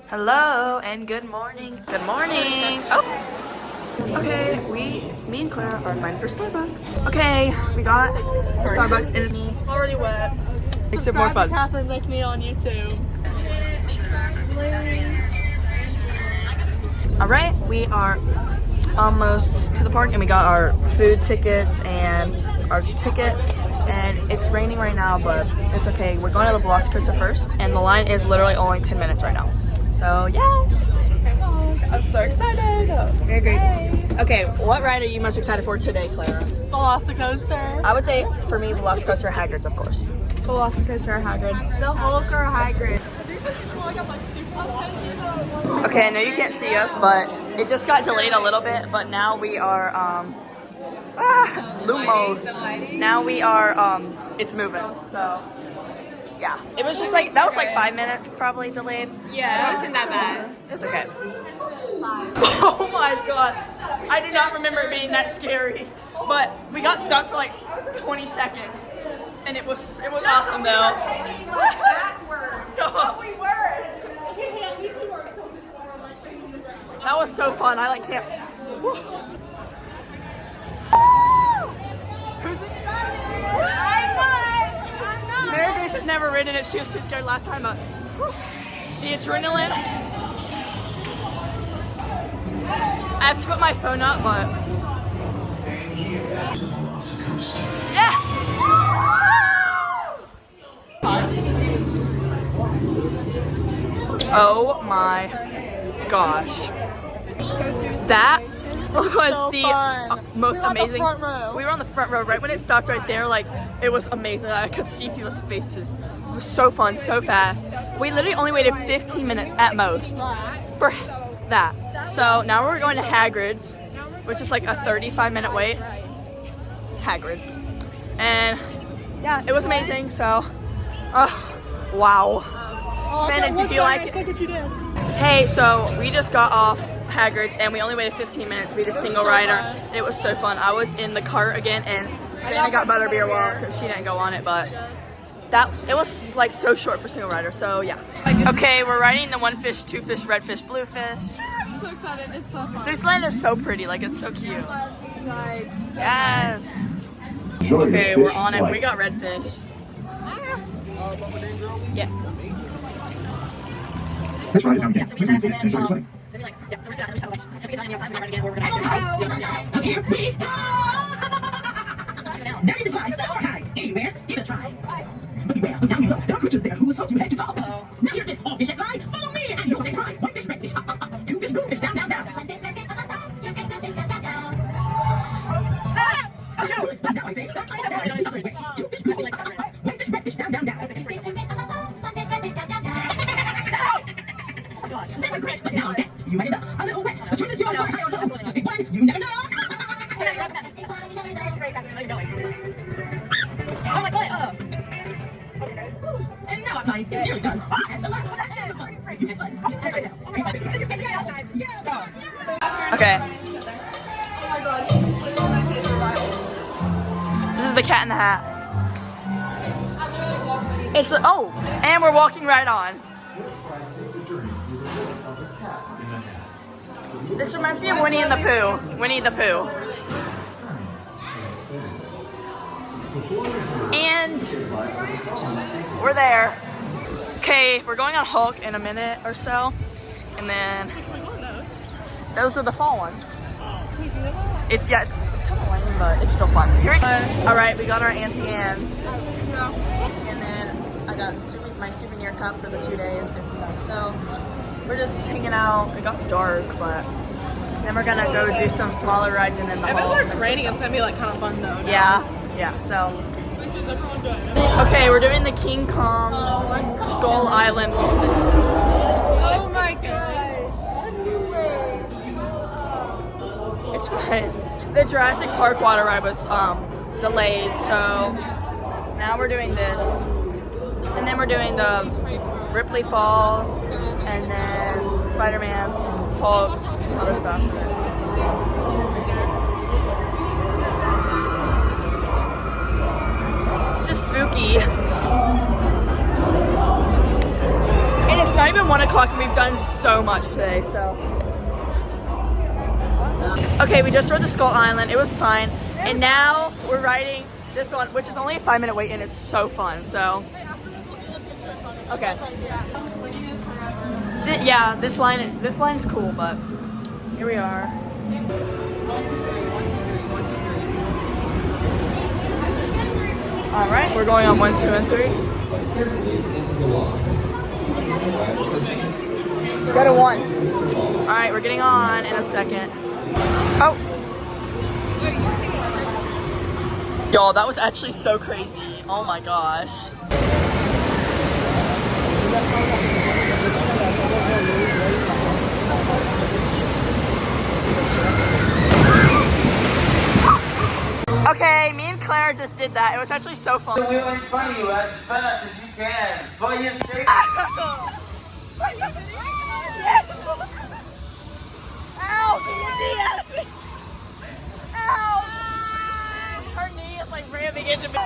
Hello and good morning. Good morning. Oh. Okay, me and Clara are in line for Starbucks. Okay, we got Starbucks in me. Already wet. Makes it more fun. Catherine McNeil on YouTube. All right, we are almost to the park and we got our food tickets and our ticket. And it's raining right now, but it's okay. We're going to the Velocicoaster first, and the line is literally only 10 minutes right now. So, yes! I'm so excited. Very great. Okay, what ride are you most excited for today, Clara? Velocicoaster. I would say, for me, Velocicoaster Hagrid's, of course. Velocicoaster or Hagrid's. The Hulk or Hagrid. Okay, I know you can't see us, but it just got delayed a little bit, but now we are, Lumos. Now we are, it's moving, so, yeah. It was just like, that was like 5 minutes probably delayed. Yeah, it wasn't that bad. It's okay. Oh my gosh. I do not remember it being that scary, but we got stuck for like 20 seconds, and it was awesome though. We were. Okay, at least we weren't tilted forward, like facing the ground. That was so fun. I like can't. Who's excited? I'm not. Mary Grace has never ridden it. She was too scared last time, but the adrenaline. I have to put my phone up, but yeah. Oh my gosh. That was so the fun. most We were on the amazing. front row. We were on the front row right when it stopped right there. Like, it was amazing. I could see people's faces. It was so fun, so fast. We literally only waited 15 minutes at most for that. So now we're going to Hagrid's, which is like a 35-minute wait. Hagrid's. And yeah, it was amazing. So, wow. Savannah, did you like it? What you did. Hey, so we just got off Hagrid's and we only waited 15 minutes. We did single rider. It was so fun. I was in the cart again and Savannah got butterbeer well because she didn't go on it, but it was like so short for single rider. So yeah. Okay, we're riding the 1 fish, 2 fish, red fish, blue fish. I'm so excited. It's so fun. This land is so pretty. Like, it's so cute. I love these rides. Yes. Enjoy your Okay, fish we're on it. flight. We got red fish. Yes. Let's ride it down again. Please remain seated and enjoy your flight. Here we go! Now you can fly or hide anywhere. Give it a try. But beware, down below, there are creatures there who will suck you head to toe. Now you're this all fish and fly. Follow me and you'll say try. 1 fish, red fish, up, up, up. 2 fish, blue fish, down, down, down. 1 fish, red fish, up, up, up. 2 fish, blue fish, down, down, down. Oh, shoot! But now I say, let's try it again the other way. 2 fish, blue fish, up, up, up. 1 fish, red fish, down, down, down. 1 fish, blue fish, up, up, up. 1 fish, red fish, down, down, down. That was great, but now that you might end up a little wet. The choice is yours, but I don't know. Just pick one, you never know. Oh my god, and now I'm fine. It's nearly done. And so much fun. You had fun. Okay. This is the Cat in the Hat. It's and we're walking right on. This reminds me of Winnie and the Pooh. Winnie the Pooh. And we're there. Okay, we're going on Hulk in a minute or so. And then those are the fall ones. It's kind of lame, but it's still fun. Here we go. Alright, we got our Auntie Anne's. And then I got my souvenir cup for the 2 days and stuff. So we're just hanging out. It got dark, but then we're gonna go do some smaller rides and then the If Hulk. it's raining, it's gonna be like kind of fun though. Yeah, so. Okay, we're doing the King Kong Skull Island. Oh my gosh. It's fun. The Jurassic Park water ride was delayed, so now we're doing this. And then we're doing the Ripley Falls, and then Spider-Man, Hulk, some other stuff. It's just spooky. And it's not even 1 o'clock and we've done so much today, so. Okay, we just rode the Skull Island. It was fine. And now we're riding this one, which is only a 5-minute wait and it's so fun, so. Okay. Yeah, this line's cool, but here we are. All right, we're going on 1, 2, and 3. Go to 1. All right, we're getting on in a second. Oh. Y'all, that was actually so crazy. Oh my gosh. Okay, me and Claire just did that. It was actually so fun. We will find you as fast as you can. For your safety. Yes! Ow! Get your knee out of me! Ow! Her knee is like ramming into me.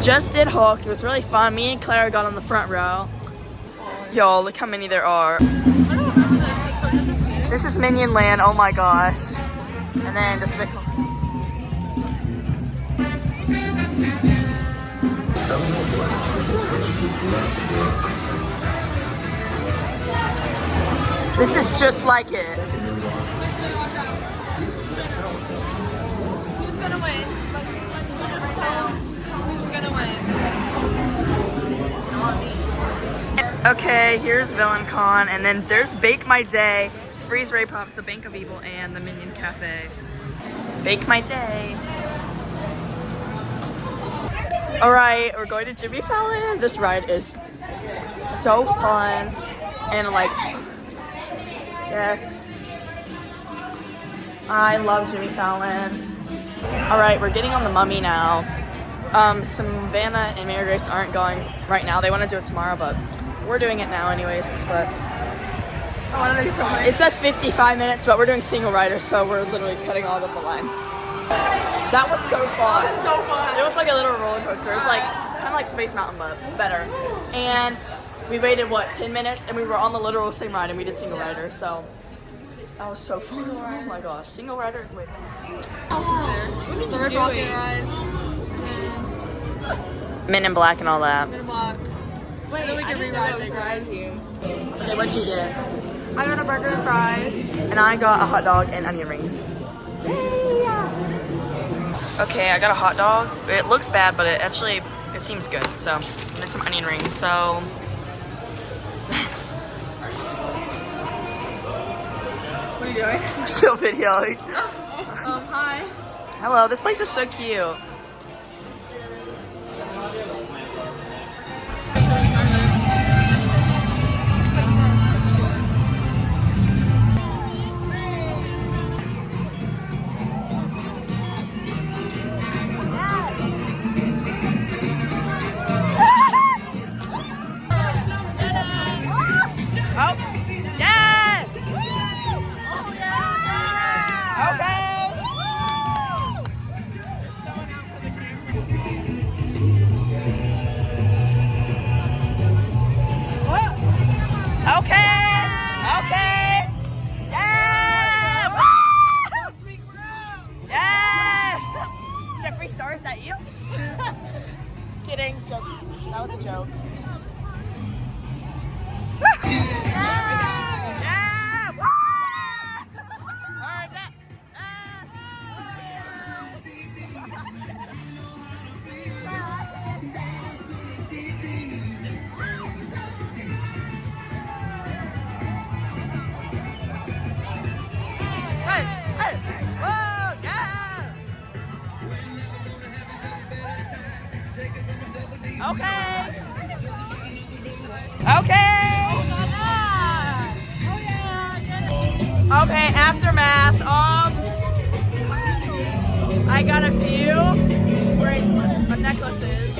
Just did Hook. It was really fun. Me and Claire got on the front row. Y'all, look how many there are. This is Minion Land. Oh my gosh. And then Despicable. This is just like it. Who's gonna win? Who's gonna win? Okay, here's VillainCon, and then there's Bake My Day, Freeze Ray Pops, the Bank of Evil, and the Minion Cafe. Bake My Day. All right, we're going to Jimmy Fallon. This ride is so fun, and like, yes, I love Jimmy Fallon. All right, we're getting on the Mummy now. Savannah and Mary Grace aren't going right now. They want to do it tomorrow, but we're doing it now anyways. But it says 55 minutes, but we're doing single rider, so we're literally cutting all of the line. That was so fun. That was so fun. It was like a little roller coaster. It was like kind of like Space Mountain, but better. And we waited, what, 10 minutes? And we were on the literal same ride, and we did single rider, so that was so fun. Oh my gosh, single rider is lit. What else is there? The Red Rocket ride. Men in Black and all that. Men in Black. Wait, then we can rewrite Big Ride. Okay, what'd you get? I got a burger and fries. And I got a hot dog and onion rings. Okay, I got a hot dog. It looks bad, but it seems good. So, and then some onion rings. So, What are you doing? still videoing. Hi. Hello, this place is so cute. Oh, yes! Okay. Okay. Okay. Yeah. Yes. Jeffree Star, is that you? Kidding. Joke. That was a joke. Okay. Okay. Okay, aftermath. I got a few necklaces.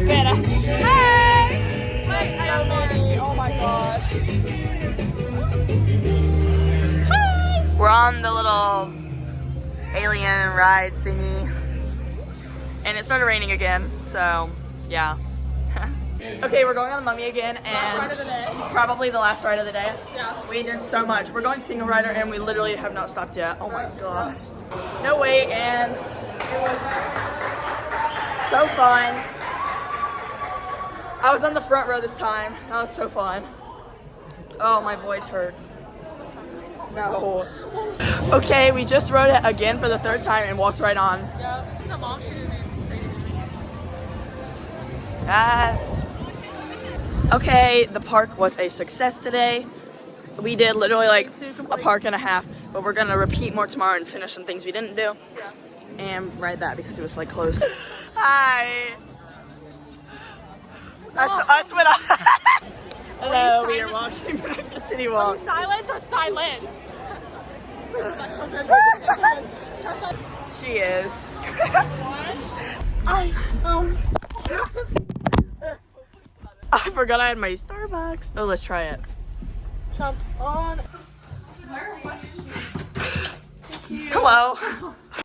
Savannah. Hey! Like so many. Oh my gosh. We're on the little alien ride thingy. And it started raining again, so yeah. Okay, we're going on the Mummy again, and Last ride of the day. probably the last ride of the day. Yeah. We did so much. We're going single rider, and we literally have not stopped yet. Oh my gosh. No wait, and it was so fun. I was on the front row this time. That was so fun. Oh, my voice hurts. No. Okay, we just rode it again for the third time and walked right on. Yep. Some mom shouldn't even say anything. Yes. Okay, the park was a success today. We did literally like a park and a half, but we're gonna repeat more tomorrow and finish some things we didn't do. Yeah. And ride that because it was like close. Hi. Us when I. Hello, we are walking back to City Walk. Silence or silenced? She is. I forgot I had my Starbucks. Oh, let's try it. Jump on. Hello.